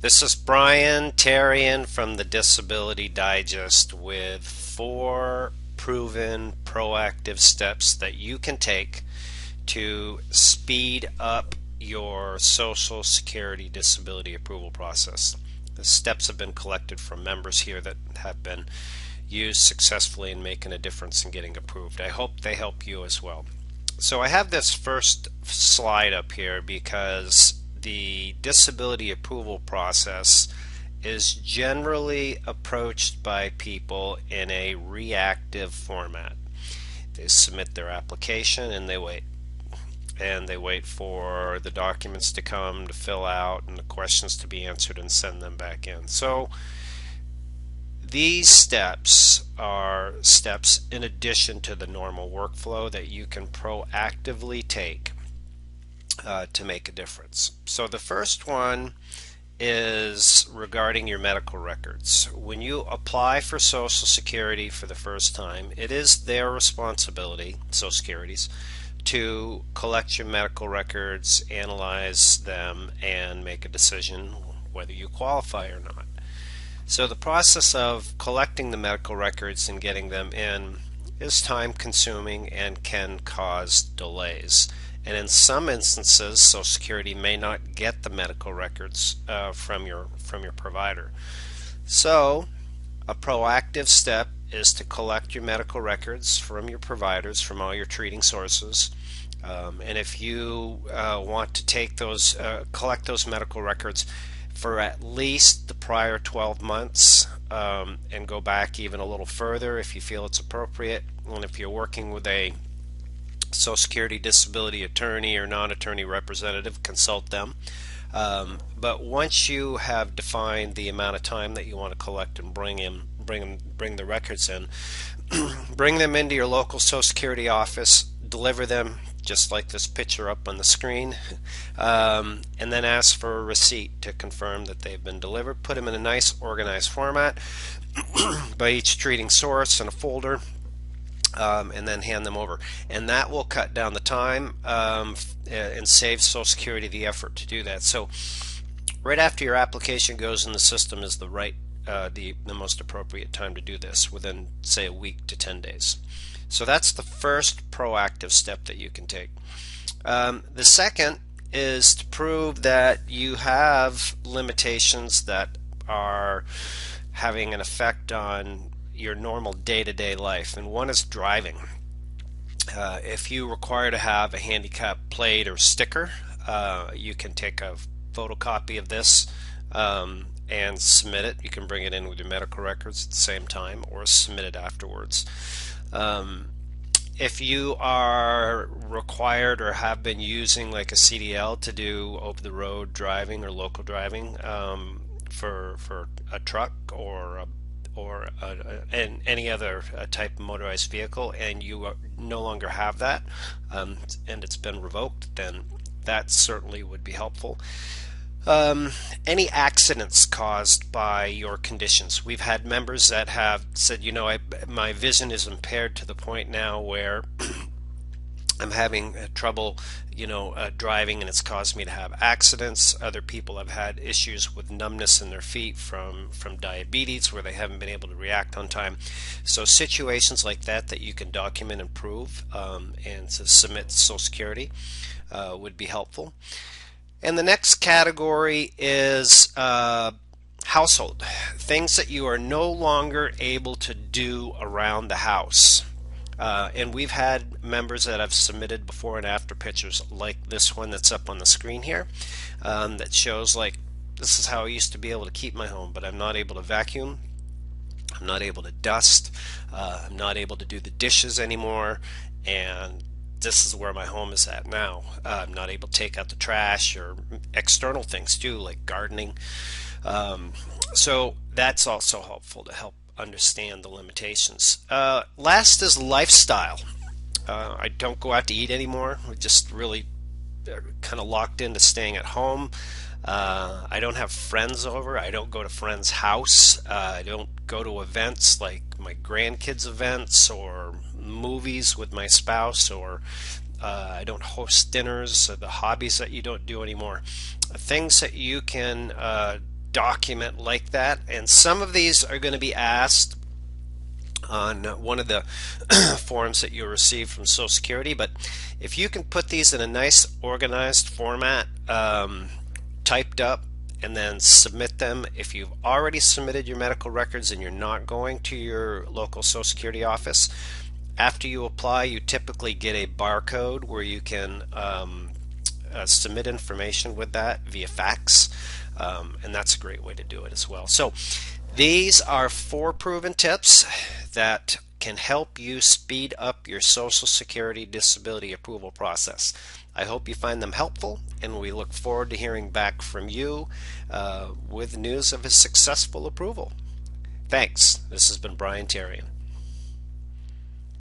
This is Brian Terrian from the Disability Digest with 4 proven proactive steps that you can take to speed up your Social Security disability approval process. The steps have been collected from members here that have been used successfully in making a difference in getting approved. I hope they help you as well. So I have this first slide up here because the disability approval process is generally approached by people in a reactive format. They submit their application and they wait. And they wait for the documents to come to fill out and the questions to be answered and send them back in. So these steps are steps in addition to the normal workflow that you can proactively take to make a difference. So the first one is regarding your medical records. When you apply for Social Security for the first time, it is their responsibility, Social Security's, to collect your medical records, analyze them, and make a decision whether you qualify or not. So the process of collecting the medical records and getting them in is time consuming and can cause delays. And in some instances, Social Security may not get the medical records from your provider. So a proactive step is to collect your medical records from your providers, from all your treating sources. And if you want to take those, collect those medical records for at least the prior 12 months and go back even a little further if you feel it's appropriate. And if you're working with a Social Security disability attorney or non-attorney representative, consult them. But once you have defined the amount of time that you want to collect and bring the records in, bring them into your local Social Security office, deliver them just like this picture up on the screen, and then ask for a receipt to confirm that they've been delivered. Put them in a nice organized format by each treating source in a folder, and then hand them over. And that will cut down the time and save Social Security the effort to do that. So right after your application goes in the system is the most appropriate time to do this, within say a week to 10 days. So that's the first proactive step that you can take. The second is to prove that you have limitations that are having an effect on your normal day-to-day life, and one is driving. If you require to have a handicap plate or sticker, you can take a photocopy of this and submit it. You can bring it in with your medical records at the same time or submit it afterwards. If you are required or have been using like a CDL to do over-the-road driving or local driving for a truck or any other type of motorized vehicle, and you no longer have that, and it's been revoked, then that certainly would be helpful. Any accidents caused by your conditions. We've had members that have said, my vision is impaired to the point now where I'm having trouble, driving, and it's caused me to have accidents. Other people have had issues with numbness in their feet from diabetes, where they haven't been able to react on time. So situations like that you can document and prove and to submit to Social Security would be helpful. And the next category is household. Things that you are no longer able to do around the house. And we've had members that have submitted before and after pictures like this one that's up on the screen here, that shows like, this is how I used to be able to keep my home, but I'm not able to vacuum, I'm not able to dust, I'm not able to do the dishes anymore, and this is where my home is at now. I'm not able to take out the trash or external things too, like gardening. So that's also helpful to help understand the limitations. Last is lifestyle. I don't go out to eat anymore. We're just really kind of locked into staying at home. I don't have friends over. I don't go to friends' house. I don't go to events like my grandkids' events or movies with my spouse, or I don't host dinners, the hobbies that you don't do anymore. Things that you can document like that. And some of these are going to be asked on one of the forms that you receive from Social Security, but if you can put these in a nice organized format, typed up, and then submit them. If you've already submitted your medical records and you're not going to your local Social Security office, after you apply, you typically get a barcode where you can submit information with that via fax, and that's a great way to do it as well. So these are 4 proven tips that can help you speed up your Social Security disability approval process. I hope you find them helpful, and we look forward to hearing back from you with news of a successful approval. Thanks. This has been Brian Therien.